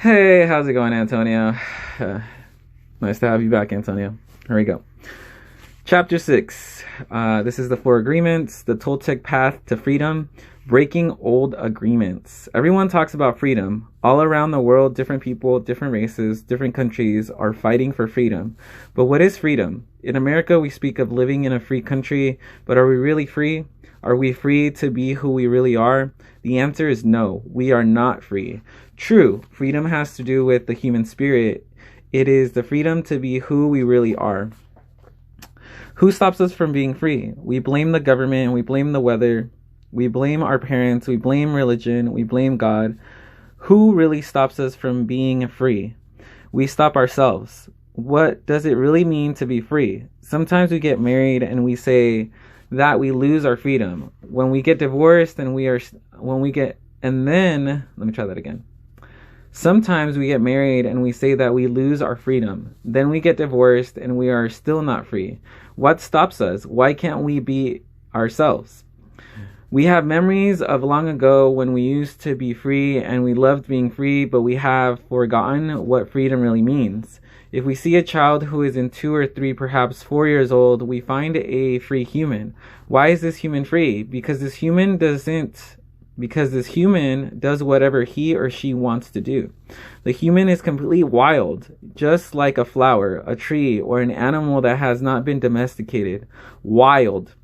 Hey, how's it going, Antonio? Uh, Nice to have you back, Antonio. Here we go. Chapter 6. This is the 4 agreements, the Toltec path to freedom, breaking old agreements. Everyone talks about freedom. All around the world, different people, different races, different countries are fighting for freedom. But what is freedom? In America, we speak of living in a free country, but are we really free? Are we free to be who we really are? The answer is no, we are not free. True, freedom has to do with the human spirit. It is the freedom to be who we really are. Who stops us from being free? We blame the government, we blame the weather, we blame our parents, we blame religion, we blame God. Who really stops us from being free? We stop ourselves. What does it really mean to be free? Sometimes we get married and we say that we lose our freedom. When we get divorced and let me try that again. Sometimes we get married and we say that we lose our freedom. Then we get divorced and we are still not free. What stops us? Why can't we be ourselves? We have memories of long ago when we used to be free and we loved being free, but we have forgotten what freedom really means. If we see a child who is in 2 or 3, perhaps 4 years old, we find a free human. Why is this human free? Because this human does whatever he or she wants to do. The human is completely wild, just like a flower, a tree, or an animal that has not been domesticated. Wild.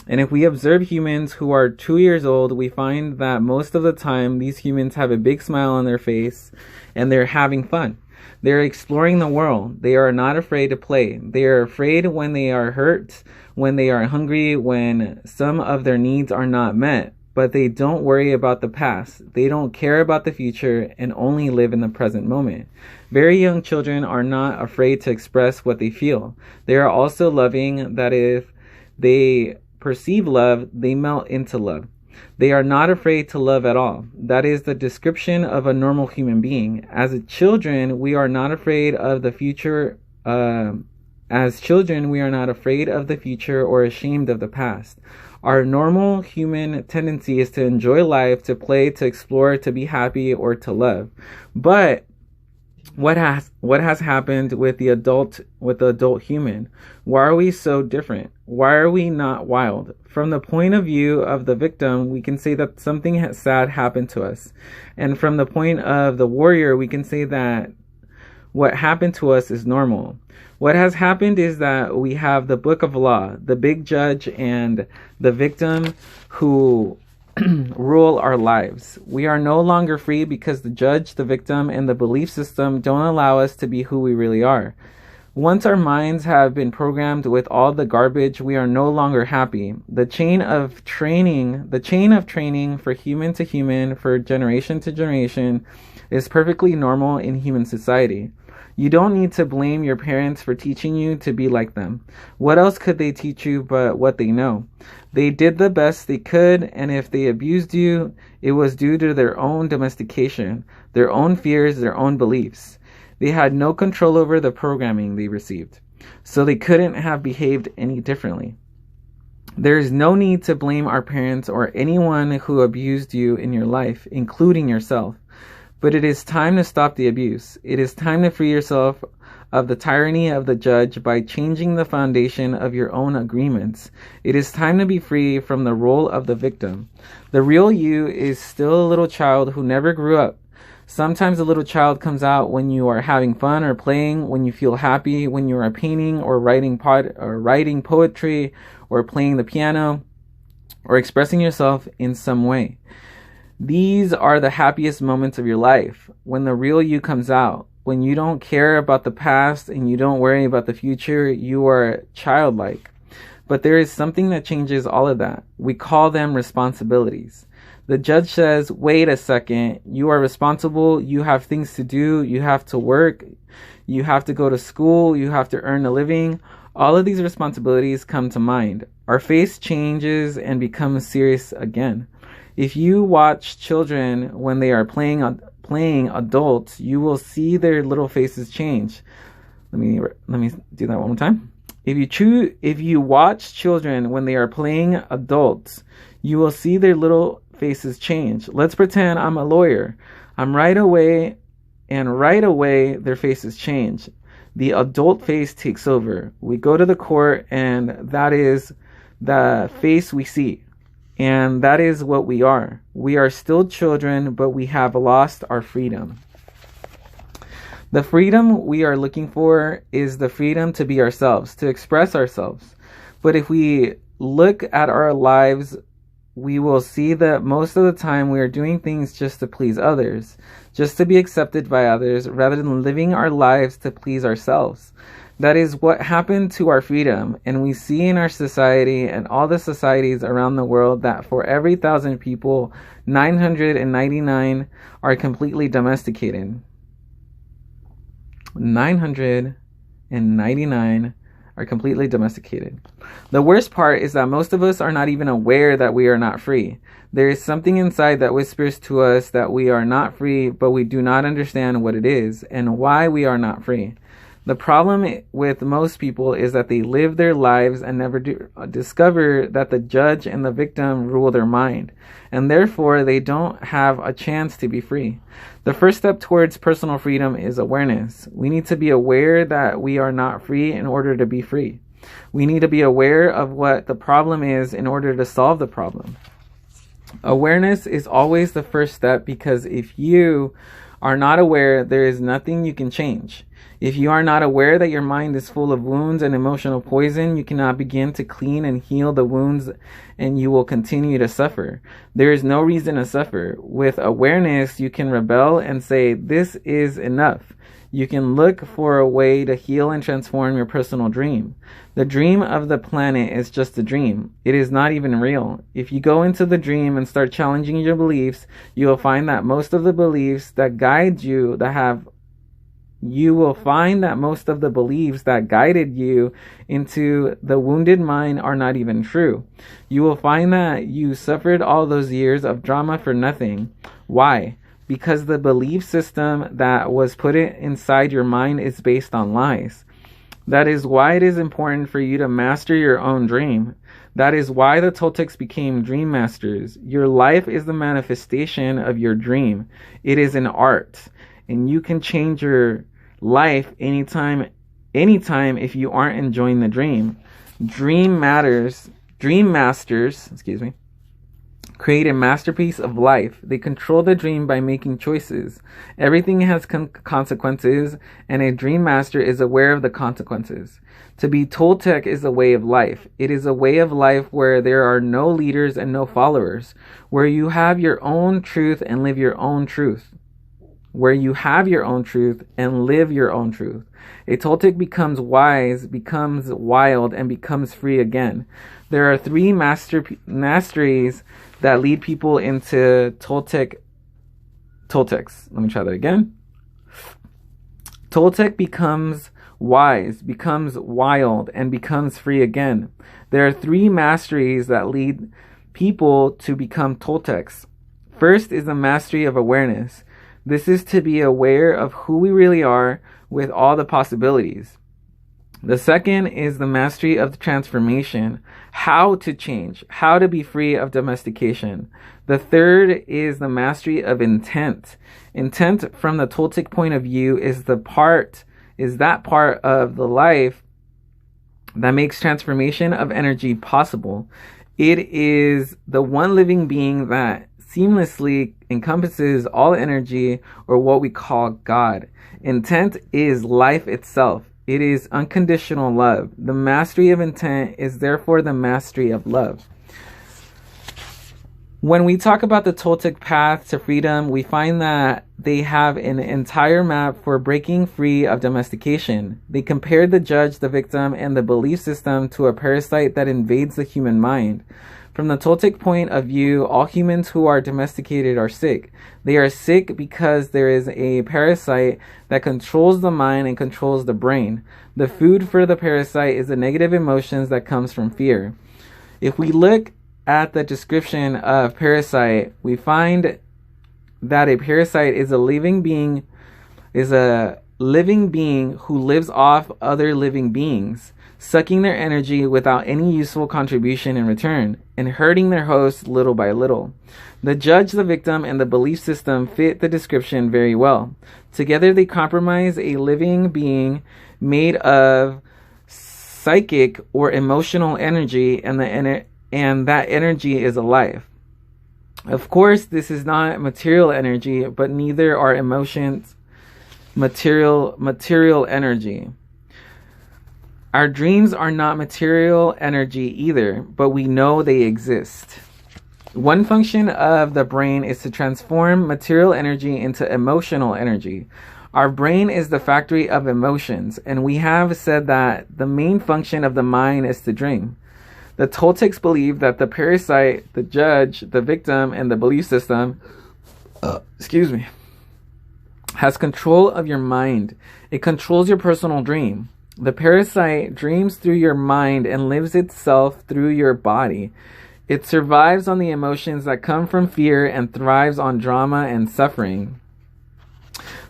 And if we observe humans who are 2 years old, we find that most of the time these humans have a big smile on their face and they're having fun. They're exploring the world. They are not afraid to play. They are afraid when they are hurt, when they are hungry, when some of their needs are not met. But they don't worry about the past. They don't care about the future and only live in the present moment. Very young children are not afraid to express what they feel. They are also loving, that if they perceive love, they melt into love. They are not afraid to love at all. That is the description of a normal human being. As children, we are not afraid of the future. As children, we are not afraid of the future or ashamed of the past. Our normal human tendency is to enjoy life, to play, to explore, to be happy, or to love. But what has happened with the adult human? Why are we so different? Why are we not wild? From the point of view of the victim, we can say that something sad happened to us. And from the point of the warrior, we can say that what happened to us is normal. What has happened is that we have the book of law, the big judge, and the victim who rule our lives. We are no longer free because the judge, the victim, and the belief system don't allow us to be who we really are. Once our minds have been programmed with all the garbage, we are no longer happy. The chain of training for human to human, for generation to generation, is perfectly normal in human society. You don't need to blame your parents for teaching you to be like them. What else could they teach you but what they know? They did the best they could, and if they abused you, it was due to their own domestication, their own fears, their own beliefs. They had no control over the programming they received, so they couldn't have behaved any differently. There is no need to blame our parents or anyone who abused you in your life, including yourself. But it is time to stop the abuse. It is time to free yourself of the tyranny of the judge by changing the foundation of your own agreements. It is time to be free from the role of the victim. The real you is still a little child who never grew up. Sometimes a little child comes out when you are having fun or playing, when you feel happy, when you are painting or writing poetry or playing the piano or expressing yourself in some way. These are the happiest moments of your life, when the real you comes out. When you don't care about the past and you don't worry about the future, you are childlike. But there is something that changes all of that. We call them responsibilities. The judge says, wait a second, you are responsible, you have things to do, you have to work, you have to go to school, you have to earn a living. All of these responsibilities come to mind. Our face changes and becomes serious again. If you watch children when they are playing adults, you will see their little faces change. Let me do that one more time. If you watch children when they are playing adults, you will see their little faces change. Let's pretend I'm a lawyer. I'm right away and right away their faces change. The adult face takes over. We go to the court, and that is the face we see. And that is what we are. We are still children, but we have lost our freedom. The freedom we are looking for is the freedom to be ourselves, to express ourselves. But if we look at our lives, we will see that most of the time we are doing things just to please others, just to be accepted by others, rather than living our lives to please ourselves. That is what happened to our freedom. And we see in our society and all the societies around the world that for every 1,000 people, 999 are completely domesticated. 999 are completely domesticated. The worst part is that most of us are not even aware that we are not free. There is something inside that whispers to us that we are not free, but we do not understand what it is and why we are not free. The problem with most people is that they live their lives and never discover that the judge and the victim rule their mind, and therefore they don't have a chance to be free. The first step towards personal freedom is awareness. We need to be aware that we are not free in order to be free. We need to be aware of what the problem is in order to solve the problem. Awareness is always the first step, because if you are not aware, there is nothing you can change. If you are not aware that your mind is full of wounds and emotional poison, you cannot begin to clean and heal the wounds, and you will continue to suffer. There is no reason to suffer. With awareness, you can rebel and say, "This is enough." You can look for a way to heal and transform your personal dream. The dream of the planet is just a dream. It is not even real. If you go into the dream and start challenging your beliefs, you will find that most of the beliefs that guide you most of the beliefs that guided you into the wounded mind are not even true. You will find that you suffered all those years of drama for nothing. Why? Because the belief system that was put inside your mind is based on lies. That is why it is important for you to master your own dream. That is why the Toltecs became dream masters. Your life is the manifestation of your dream. It is an art, and you can change your life anytime if you aren't enjoying the dream. Dream masters, create a masterpiece of life. They control the dream by making choices. Everything has consequences, and a dream master is aware of the consequences. To be Toltec is a way of life. It is a way of life where there are no leaders and no followers, where you have your own truth and live your own truth. Where you have your own truth and live your own truth. A Toltec becomes wise, becomes wild, and becomes free again. There are 3 masteries that lead people into Toltecs. Let me try that again. Toltec becomes wise, becomes wild, and becomes free again. There are 3 masteries that lead people to become Toltecs. First is the mastery of awareness. This is to be aware of who we really are with all the possibilities. The second is the mastery of the transformation, how to change, how to be free of domestication. The third is the mastery of intent. Intent from the Toltec point of view is that part of the life that makes transformation of energy possible. It is the one living being that seamlessly encompasses all energy, or what we call God. Intent is life itself. It is unconditional love. The mastery of intent is therefore the mastery of love. When we talk about the Toltec path to freedom, we find that they have an entire map for breaking free of domestication. They compared the judge, the victim, and the belief system to a parasite that invades the human mind. From the Toltec point of view, all humans who are domesticated are sick. They are sick because there is a parasite that controls the mind and controls the brain. The food for the parasite is the negative emotions that comes from fear. If we look at the description of parasite, we find that a parasite is a living being, is a living being who lives off other living beings, sucking their energy without any useful contribution in return, and hurting their host little by little. The judge, the victim, and the belief system fit the description very well. Together they comprise a living being made of psychic or emotional energy, and that energy is alive. Of course, this is not material energy, but neither are emotions material energy. Our dreams are not material energy either, but we know they exist. One function of the brain is to transform material energy into emotional energy. Our brain is the factory of emotions, and we have said that the main function of the mind is to dream. The Ch.6 believe that the parasite, the judge, the victim, and the belief system, has control of your mind. It controls your personal dream. The parasite dreams through your mind and lives itself through your body. It survives on the emotions that come from fear and thrives on drama and suffering.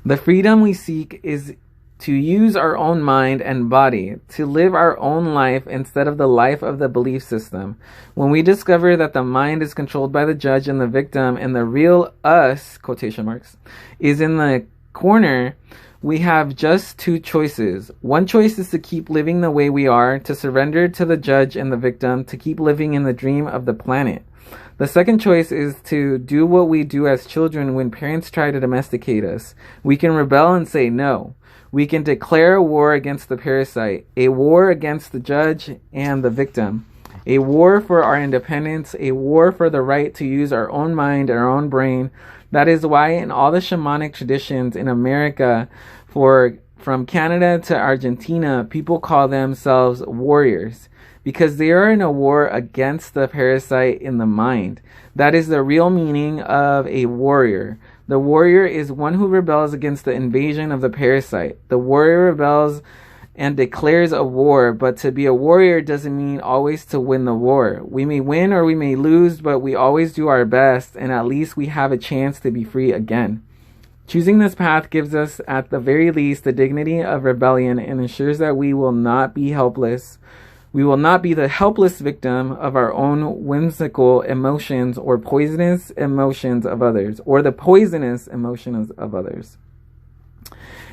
The freedom we seek is to use our own mind and body, to live our own life instead of the life of the belief system. When we discover that the mind is controlled by the judge and the victim, and the real us, quotation marks, is in the corner, we have just two choices. One choice is to keep living the way we are, to surrender to the judge and the victim, to keep living in the dream of the planet. The second choice is to do what we do as children when parents try to domesticate us. We can rebel and say no. We can declare a war against the parasite, a war against the judge and the victim, a war for our independence, a war for the right to use our own mind, our own brain. That is why in all the shamanic traditions in America, from Canada to Argentina, people call themselves warriors, because they are in a war against the parasite in the mind. That is the real meaning of a warrior. The warrior is one who rebels against the invasion of the parasite. The warrior rebels and declares a war, but to be a warrior doesn't mean always to win the war. We may win or we may lose, but we always do our best, and at least we have a chance to be free again. Choosing this path gives us, at the very least, the dignity of rebellion and ensures that we will not be helpless. We will not be the helpless victim of our own whimsical emotions or poisonous emotions of others, or the poisonous emotions of others.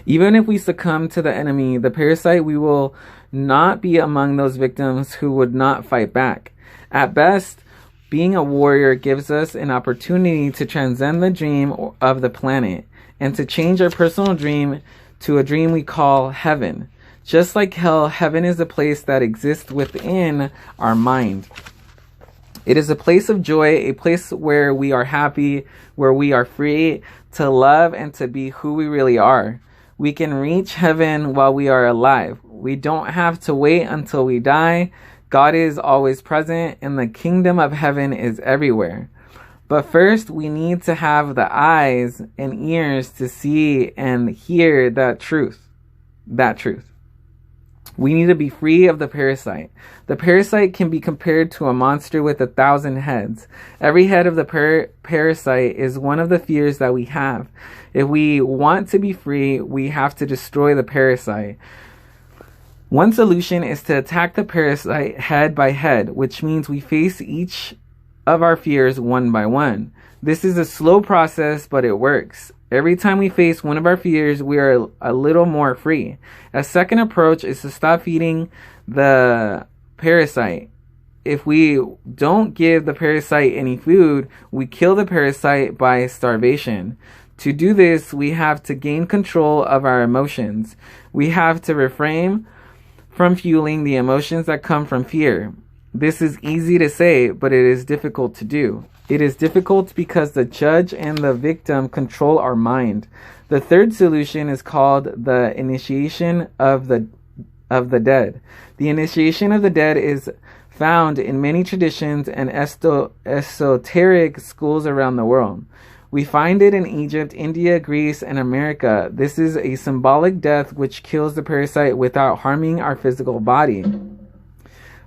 Even if we succumb to the enemy, the parasite, we will not be among those victims who would not fight back. At best, being a warrior gives us an opportunity to transcend the dream of the planet and to change our personal dream to a dream we call heaven. Just like hell, heaven is a place that exists within our mind. It is a place of joy, a place where we are happy, where we are free to love and to be who we really are. We can reach heaven while we are alive. We don't have to wait until we die. God is always present, and the kingdom of heaven is everywhere. But first, we need to have the eyes and ears to see and hear that truth. We need to be free of the parasite. The parasite can be compared to a monster with 1,000 heads. Every head of the parasite is one of the fears that we have. If we want to be free, we have to destroy the parasite. One solution is to attack the parasite head by head, which means we face each of our fears one by one. This is a slow process, but it works. Every time we face one of our fears, we are a little more free. A second approach is to stop feeding the parasite. If we don't give the parasite any food, we kill the parasite by starvation. To do this, we have to gain control of our emotions. We have to refrain from fueling the emotions that come from fear. This is easy to say, but it is difficult to do. It is difficult because the judge and the victim control our mind. The third solution is called the initiation of the dead. The initiation of the dead is found in many traditions and esoteric schools around the world. We find it in Egypt, India, Greece, and America. This is a symbolic death which kills the parasite without harming our physical body.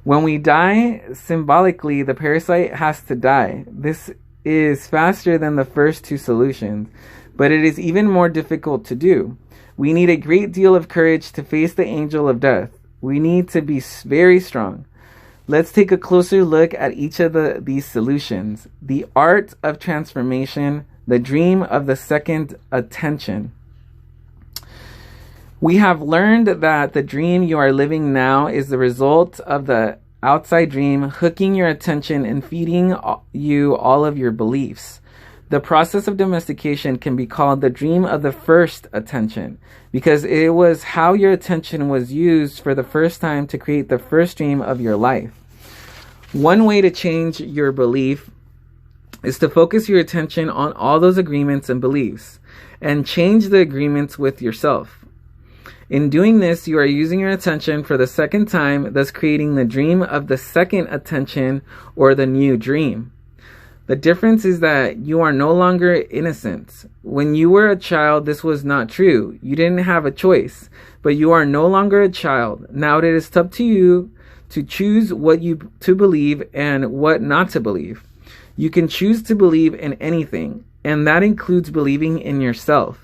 When we die, symbolically, the parasite has to die. This is faster than the first two solutions. but it is even more difficult to do. We need a great deal of courage to face the angel of death. We need to be very strong. Let's take a closer look at each of these solutions. The art of transformation, the dream of the second attention. We have learned that the dream you are living now is the result of the outside dream hooking your attention and feeding you all of your beliefs. The process of domestication can be called the dream of the first attention because it was how your attention was used for the first time to create the first dream of your life. One way to change your belief is to focus your attention on all those agreements and beliefs and change the agreements with yourself. In doing this, you are using your attention for the second time, thus creating the dream of the second attention or the new dream. The difference is that you are no longer innocent. When you were a child, this was not true. You didn't have a choice, but you are no longer a child. Now it is up to you to choose what to believe and what not to believe. You can choose to believe in anything, and that includes believing in yourself.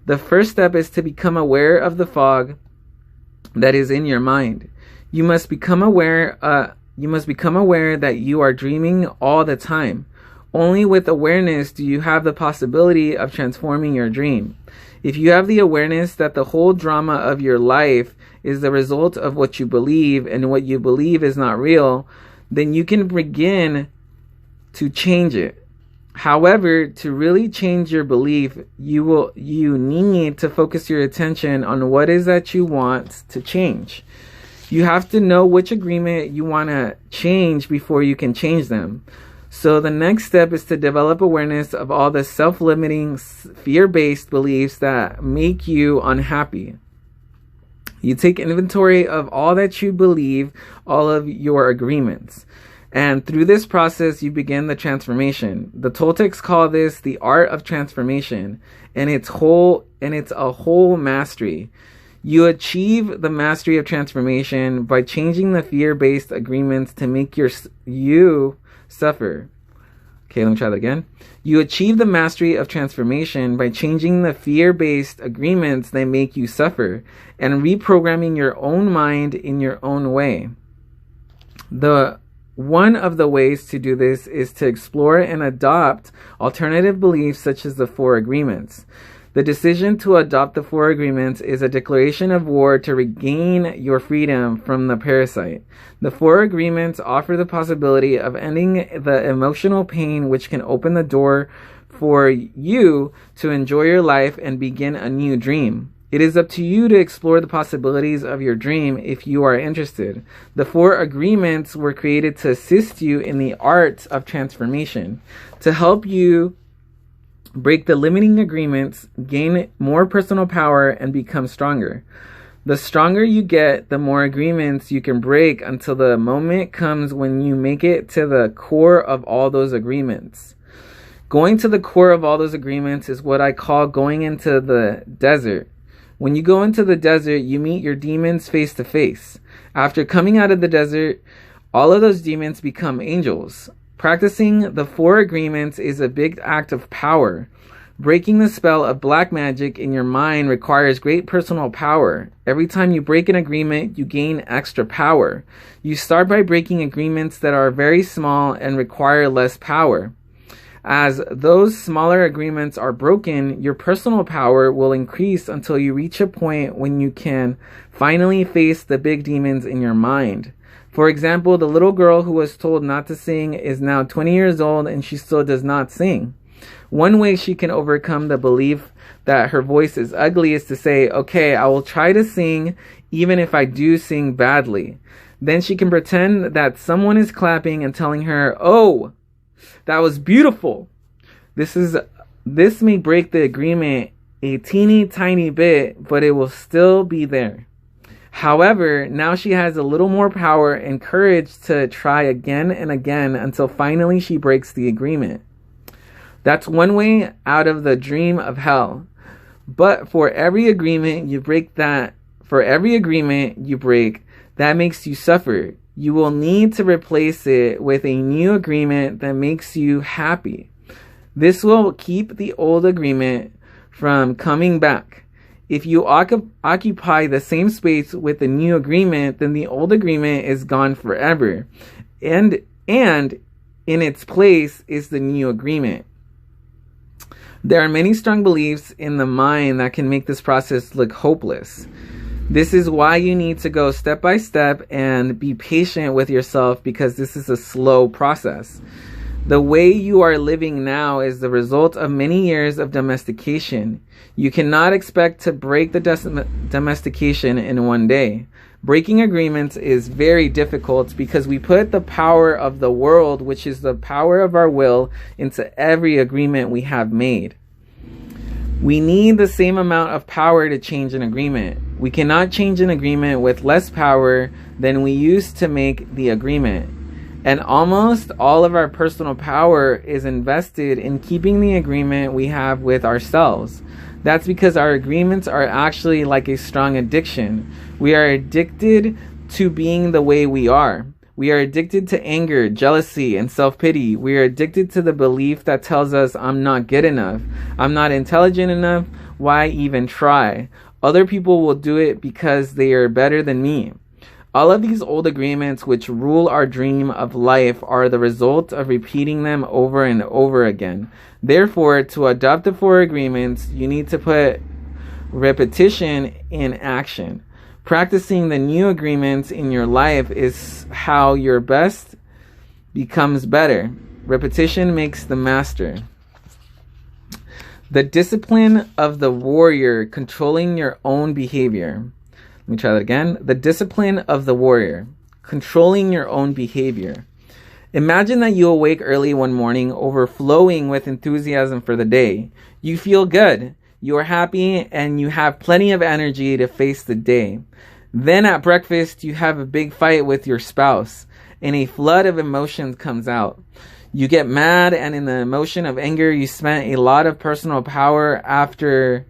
The first step is to become aware of the fog that is in your mind. You must become aware that you are dreaming all the time. Only with awareness do you have the possibility of transforming your dream. If you have the awareness that the whole drama of your life is the result of what you believe and what you believe is not real, then you can begin to change it. However, to really change your belief, you need to focus your attention on what is that you want to change. You have to know which agreement you want to change before you can change them. So the next step is to develop awareness of all the self-limiting, fear-based beliefs that make you unhappy. You take inventory of all that you believe, all of your agreements. And through this process, you begin the transformation. The Toltecs call this the art of transformation, and it's a whole mastery. You achieve the mastery of transformation by changing the fear-based agreements to make you suffer. Okay, let me try that again. You achieve the mastery of transformation by changing the fear-based agreements that make you suffer and reprogramming your own mind in your own way. One of the ways to do this is to explore and adopt alternative beliefs such as the 4 agreements. The decision to adopt the 4 agreements is a declaration of war to regain your freedom from the parasite. The 4 agreements offer the possibility of ending the emotional pain, which can open the door for you to enjoy your life and begin a new dream. It is up to you to explore the possibilities of your dream if you are interested. The 4 agreements were created to assist you in the art of transformation, to help you break the limiting agreements, gain more personal power, and become stronger. The stronger you get, the more agreements you can break until the moment comes when you make it to the core of all those agreements. Going to the core of all those agreements is what I call going into the desert. When you go into the desert, you meet your demons face to face. After coming out of the desert, all of those demons become angels. Practicing the 4 agreements is a big act of power. Breaking the spell of black magic in your mind requires great personal power. Every time you break an agreement, you gain extra power. You start by breaking agreements that are very small and require less power. As those smaller agreements are broken, your personal power will increase until you reach a point when you can finally face the big demons in your mind. For example, the little girl who was told not to sing is now 20 years old and she still does not sing. One way she can overcome the belief that her voice is ugly is to say, okay, I will try to sing even if I do sing badly. Then she can pretend that someone is clapping and telling her, oh, that was beautiful. This may break the agreement a teeny tiny bit, but it will still be there. However, now she has a little more power and courage to try again and again until finally she breaks the agreement. That's one way out of the dream of hell. But for every agreement you break, that makes you suffer, you will need to replace it with a new agreement that makes you happy. This will keep the old agreement, from coming back. If you occupy the same space with the new agreement, then the old agreement is gone forever. And in its place is the new agreement. There are many strong beliefs in the mind that can make this process look hopeless. This is why you need to go step by step and be patient with yourself, because this is a slow process. The way you are living now is the result of many years of domestication. You cannot expect to break the domestication in one day. Breaking agreements is very difficult because we put the power of the world, which is the power of our will, into every agreement we have made. We need the same amount of power to change an agreement. We cannot change an agreement with less power than we used to make the agreement. And almost all of our personal power is invested in keeping the agreement we have with ourselves. That's because our agreements are actually like a strong addiction. We are addicted to being the way we are. We are addicted to anger, jealousy, and self-pity. We are addicted to the belief that tells us, I'm not good enough. I'm not intelligent enough. Why even try? Other people will do it because they are better than me. All of these old agreements which rule our dream of life are the result of repeating them over and over again. Therefore, to adopt the 4 agreements, you need to put repetition in action. Practicing the new agreements in your life is how your best becomes better. Repetition makes the master. The discipline of the warrior controlling your own behavior. Let me try that again. The discipline of the warrior, controlling your own behavior. Imagine that you awake early one morning, overflowing with enthusiasm for the day. You feel good, you are happy, and you have plenty of energy to face the day. Then at breakfast, you have a big fight with your spouse, and a flood of emotions comes out. You get mad, and in the emotion of anger, you spent a lot of personal power. After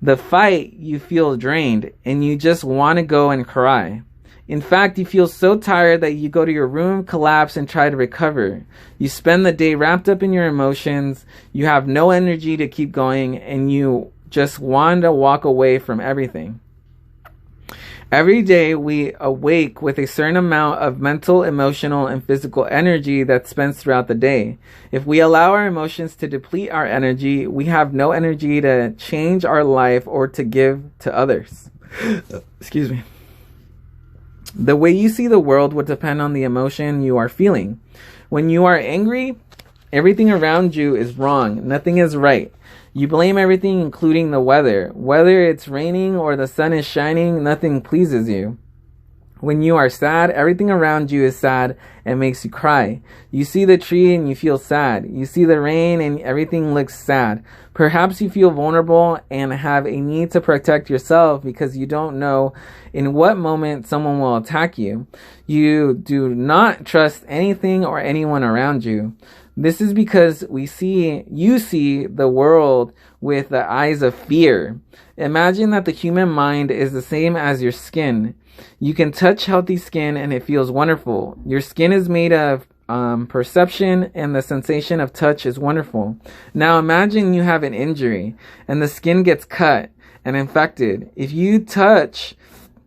the fight, you feel drained, and you just want to go and cry. In fact, you feel so tired that you go to your room, collapse, and try to recover. You spend the day wrapped up in your emotions. You have no energy to keep going, and you just want to walk away from everything. Every day we awake with a certain amount of mental, emotional, and physical energy that's spent throughout the day. If we allow our emotions to deplete our energy, we have no energy to change our life or to give to others. Excuse me. The way you see the world will depend on the emotion you are feeling. When you are angry, everything around you is wrong. Nothing is right. You blame everything, including the weather. Whether it's raining or the sun is shining, nothing pleases you. When you are sad, everything around you is sad and makes you cry. You see the tree and you feel sad. You see the rain and everything looks sad. Perhaps you feel vulnerable and have a need to protect yourself because you don't know in what moment someone will attack you. You do not trust anything or anyone around you. This is because you see the world with the eyes of fear. Imagine that the human mind is the same as your skin. You can touch healthy skin and it feels wonderful. Your skin is made of perception, and the sensation of touch is wonderful. Now imagine you have an injury and the skin gets cut and infected. If you touch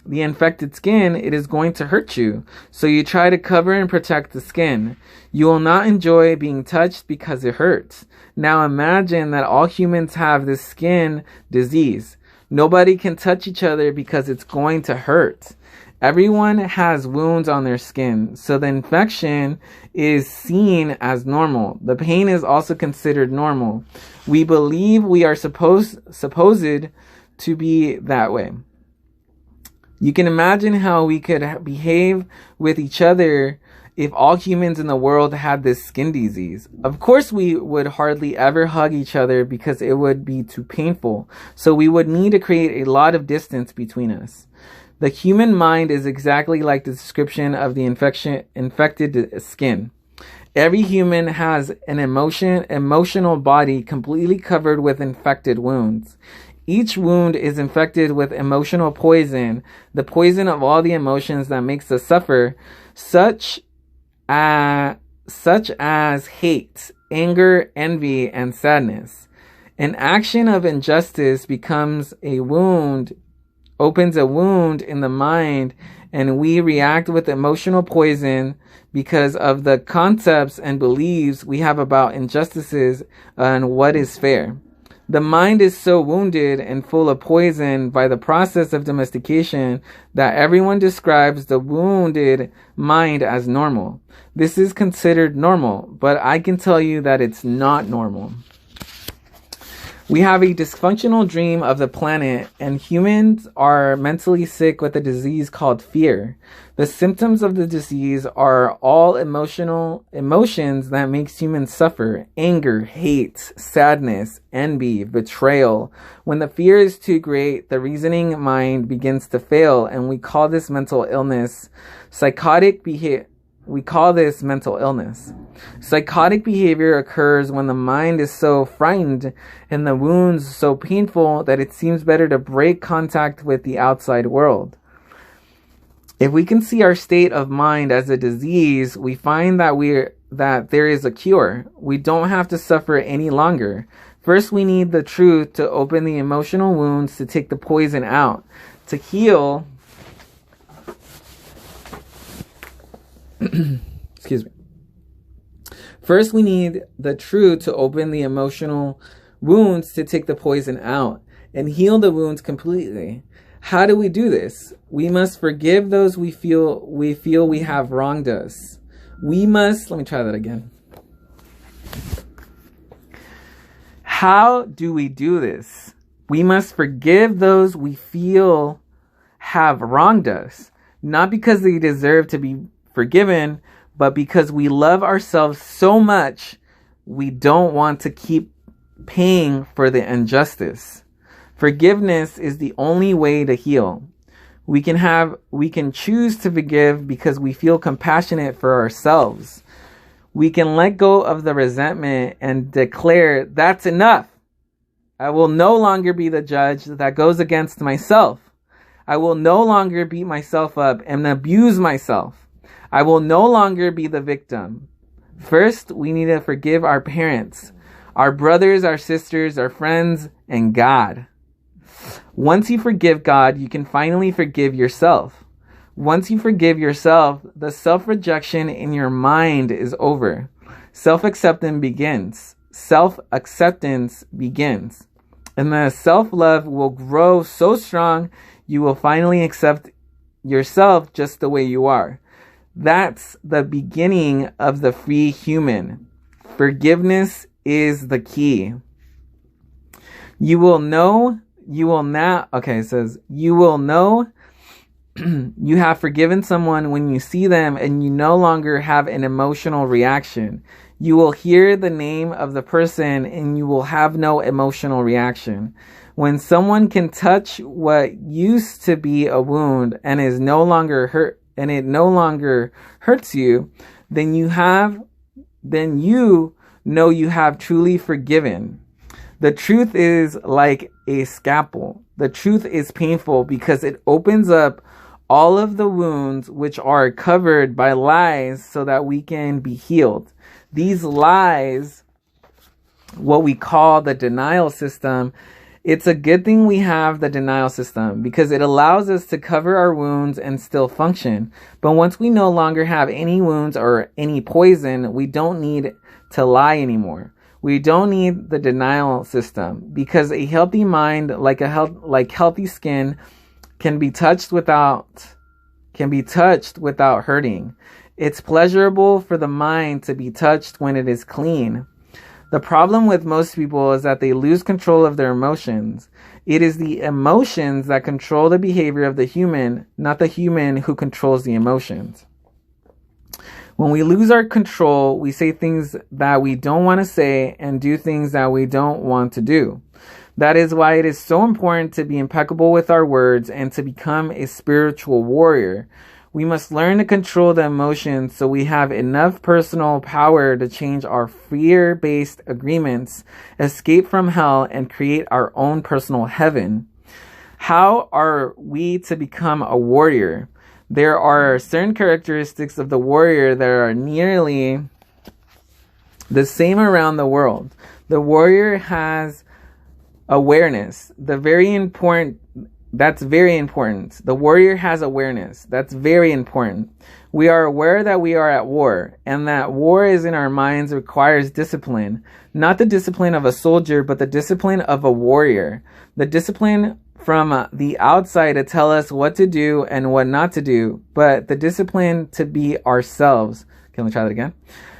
the infected skin, it is going to hurt you. So you try to cover and protect the skin. You will not enjoy being touched because it hurts. Now imagine that all humans have this skin disease. Nobody can touch each other because it's going to hurt. Everyone has wounds on their skin, so the infection is seen as normal. The pain is also considered normal. We believe we are supposed to be that way. You can imagine how we could behave with each other if all humans in the world had this skin disease. Of course, we would hardly ever hug each other because it would be too painful. So we would need to create a lot of distance between us. The human mind is exactly like the description of the infected skin. Every human has an emotional body completely covered with infected wounds. Each wound is infected with emotional poison, the poison of all the emotions that makes us suffer, such as hate, anger, envy, and sadness. An action of injustice becomes a wound, opens a wound in the mind, and we react with emotional poison because of the concepts and beliefs we have about injustices and what is fair. The mind is so wounded and full of poison by the process of domestication that everyone describes the wounded mind as normal. This is considered normal, but I can tell you that it's not normal. We have a dysfunctional dream of the planet, and humans are mentally sick with a disease called fear. The symptoms of the disease are all emotions that makes humans suffer: anger, hate, sadness, envy, betrayal. When the fear is too great, the reasoning mind begins to fail, and we call this mental illness. We call this mental illness. Psychotic behavior occurs when the mind is so frightened and the wounds so painful that it seems better to break contact with the outside world. If we can see our state of mind as a disease, we find that there is a cure. We don't have to suffer any longer. First, we need the truth to open the emotional wounds, to take the poison out, to heal. Excuse me. First, we need the truth to open the emotional wounds, to take the poison out and heal the wounds completely. How do we do this? We must forgive those we feel we have wronged us. Let me try that again. How do we do this? We must forgive those we feel have wronged us, not because they deserve to be forgiven, but because we love ourselves so much, we don't want to keep paying for the injustice. Forgiveness is the only way to heal. We can choose to forgive because we feel compassionate for ourselves. We can let go of the resentment and declare, that's enough. I will no longer be the judge that goes against myself. I will no longer beat myself up and abuse myself. I will no longer be the victim. First, we need to forgive our parents, our brothers, our sisters, our friends, and God. Once you forgive God, you can finally forgive yourself. Once you forgive yourself, the self-rejection in your mind is over. Self-acceptance begins. And the self-love will grow so strong, you will finally accept yourself just the way you are. That's the beginning of the free human. Forgiveness is the key. You will know you have forgiven someone when you see them and you no longer have an emotional reaction. You will hear the name of the person and you will have no emotional reaction. When someone can touch what used to be a wound and is no longer hurt, and it no longer hurts you, then you know you have truly forgiven. The truth is like a scalpel. The truth is painful because it opens up all of the wounds which are covered by lies so that we can be healed. These lies, what we call the denial system, it's a good thing we have the denial system because it allows us to cover our wounds and still function. But once we no longer have any wounds or any poison, we don't need to lie anymore. We don't need the denial system because a healthy mind, like healthy skin, can be touched without hurting. It's pleasurable for the mind to be touched when it is clean. The problem with most people is that they lose control of their emotions. It is the emotions that control the behavior of the human, not the human who controls the emotions. When we lose our control, we say things that we don't want to say and do things that we don't want to do. That is why it is so important to be impeccable with our words and to become a spiritual warrior. We must learn to control the emotions so we have enough personal power to change our fear-based agreements, escape from hell, and create our own personal heaven. How are we to become a warrior? There are certain characteristics of the warrior that are nearly the same around the world. The warrior has Awareness. That's very important. The warrior has awareness. That's very important. We are aware that we are at war, and that war is in our minds requires discipline. Not the discipline of a soldier, but the discipline of a warrior. The discipline from the outside to tell us what to do and what not to do, but the discipline to be ourselves. Okay, let me try that again.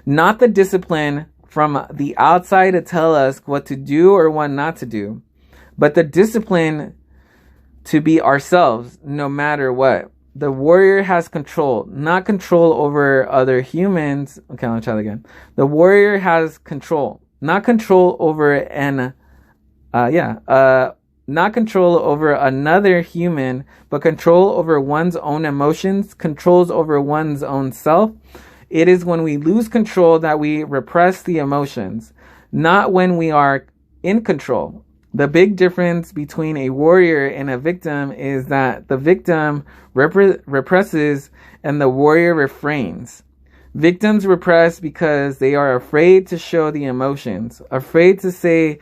Not the discipline from the outside to tell us what to do or what not to do, but the discipline to be ourselves no matter what. The warrior has control, not control over other humans. Okay, let me try that again. The warrior has control, not control over not control over another human, but control over one's own emotions, controls over one's own self. It is when we lose control that we repress the emotions, not when we are in control. The big difference between a warrior and a victim is that the victim represses and the warrior refrains. Victims repress because they are afraid to show the emotions, afraid to say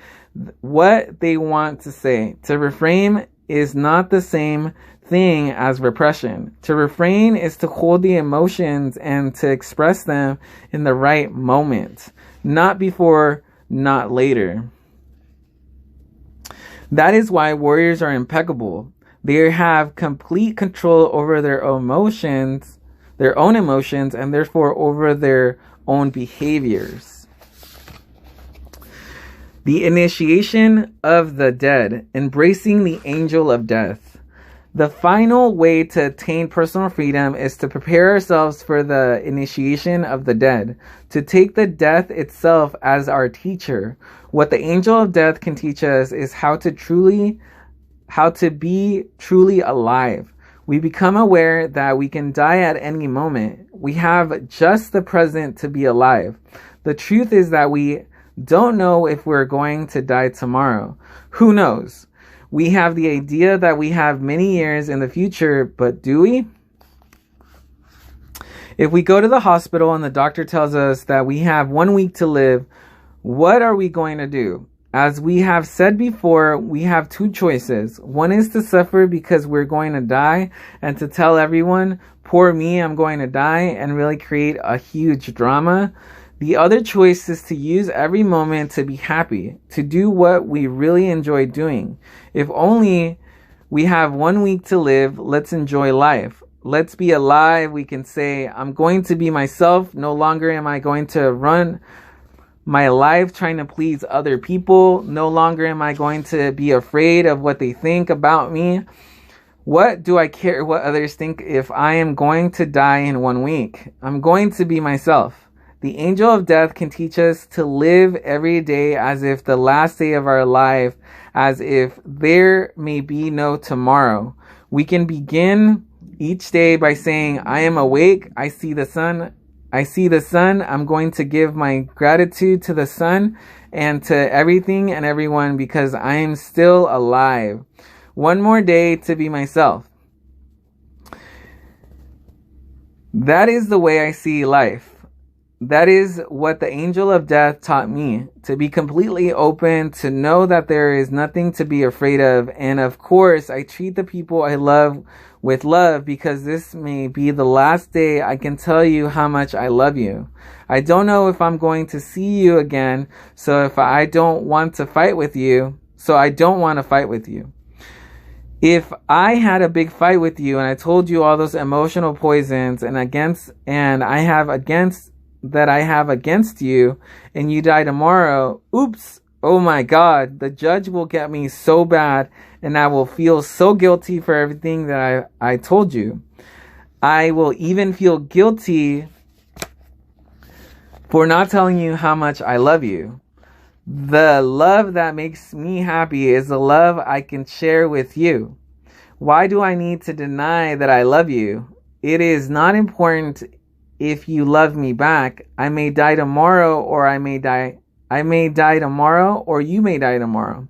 what they want to say. To refrain is not the same thing as repression. To refrain is to hold the emotions and to express them in the right moment, not before, not later. That is why warriors are impeccable. They have complete control over their emotions, and therefore over their own behaviors. The initiation of the dead, embracing the angel of death. The final way to attain personal freedom is to prepare ourselves for the initiation of the dead, to take the death itself as our teacher. What the angel of death can teach us is how to be truly alive. We become aware that we can die at any moment. We have just the present to be alive. The truth is that we don't know if we're going to die tomorrow. Who knows? We have the idea that we have many years in the future, but do we? If we go to the hospital and the doctor tells us that we have 1 week to live, what are we going to do? As we have said before, we have two choices. One is to suffer because we're going to die and to tell everyone, poor me, I'm going to die, and really create a huge drama. The other choice is to use every moment to be happy, to do what we really enjoy doing. If only we have 1 week to live, let's enjoy life. Let's be alive. We can say, I'm going to be myself. No longer am I going to run my life trying to please other people. No longer am I going to be afraid of what they think about me. What do I care what others think if I am going to die in 1 week? I'm going to be myself. The angel of death can teach us to live every day as if the last day of our life, as if there may be no tomorrow. We can begin each day by saying, I am awake. I see the sun. I'm going to give my gratitude to the sun and to everything and everyone because I am still alive. 1 more day to be myself. That is the way I see life. That is what the angel of death taught me, to be completely open, to know that there is nothing to be afraid of. And of course, I treat the people I love with love because this may be the last day I can tell you how much I love you. I don't know if I'm going to see you again, so I don't want to fight with you. If I had a big fight with you and I told you all those emotional poisons I have against you and you die tomorrow, oops, oh my God, the judge will get me so bad and I will feel so guilty for everything that I told you. I will even feel guilty for not telling you how much I love you. The love that makes me happy is the love I can share with you. Why do I need to deny that I love you? It is not important if you love me back. I may die tomorrow or you may die tomorrow.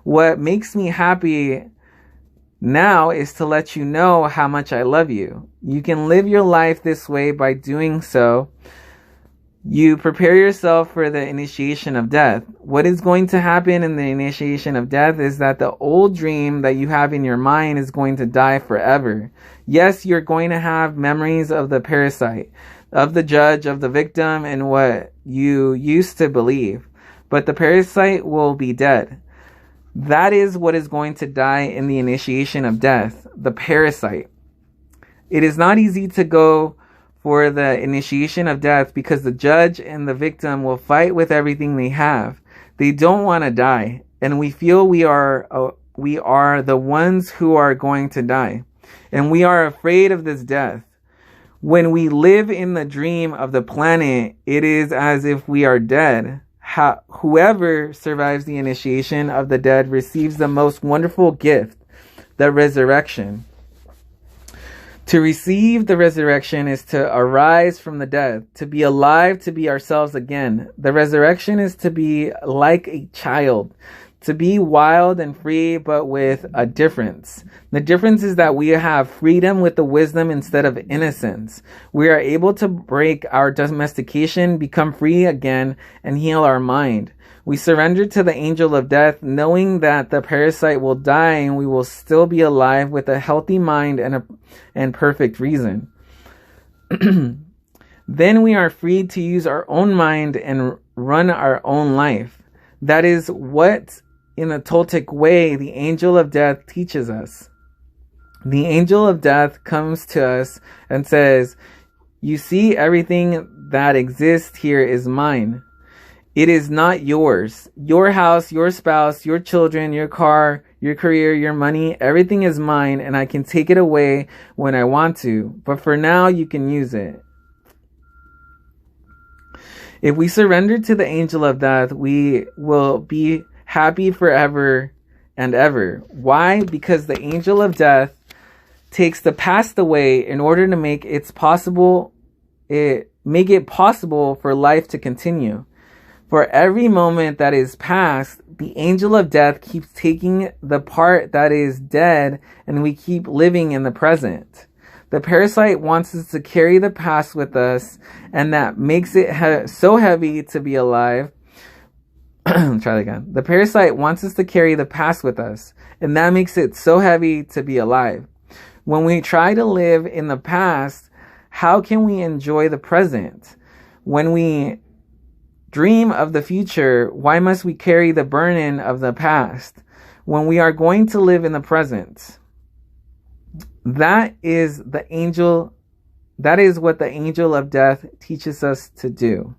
What makes me happy now is to let you know how much I love you. You can live your life this way by doing so. You prepare yourself for the initiation of death. What is going to happen in the initiation of death is that the old dream that you have in your mind is going to die forever. Yes, you're going to have memories of the parasite, of the judge, of the victim, and what you used to believe. But the parasite will be dead. That is what is going to die in the initiation of death, the parasite. It is not easy to go for the initiation of death because the judge and the victim will fight with everything they have. They don't want to die, and we feel we are the ones who are going to die, and we are afraid of this death. When we live in the dream of the planet, it is as if we are dead. Whoever survives the initiation of the dead receives the most wonderful gift, the resurrection. To receive the resurrection is to arise from the dead, to be alive, to be ourselves again. The resurrection is to be like a child, to be wild and free, but with a difference. The difference is that we have freedom with the wisdom instead of innocence. We are able to break our domestication, become free again, and heal our mind. We surrender to the angel of death, knowing that the parasite will die and we will still be alive with a healthy mind and perfect reason. Then we are free to use our own mind and run our own life. That is what, in a Toltec way, the angel of death teaches us. The angel of death comes to us and says, "You see, everything that exists here is mine. It is not yours. Your house, your spouse, your children, your car, your career, your money, everything is mine, and I can take it away when I want to. But for now, you can use it." If we surrender to the angel of death, we will be happy forever and ever. Why? Because the angel of death takes the past away in order to make it possible for life to continue. For every moment that is past, the angel of death keeps taking the part that is dead, and we keep living in the present. The parasite wants us to carry the past with us, and that makes it so heavy to be alive. Try that again. The parasite wants us to carry the past with us, and that makes it so heavy to be alive. When we try to live in the past, how can we enjoy the present? When we dream of the future, why must we carry the burden of the past when we are going to live in the present? That is what the angel of death teaches us to do.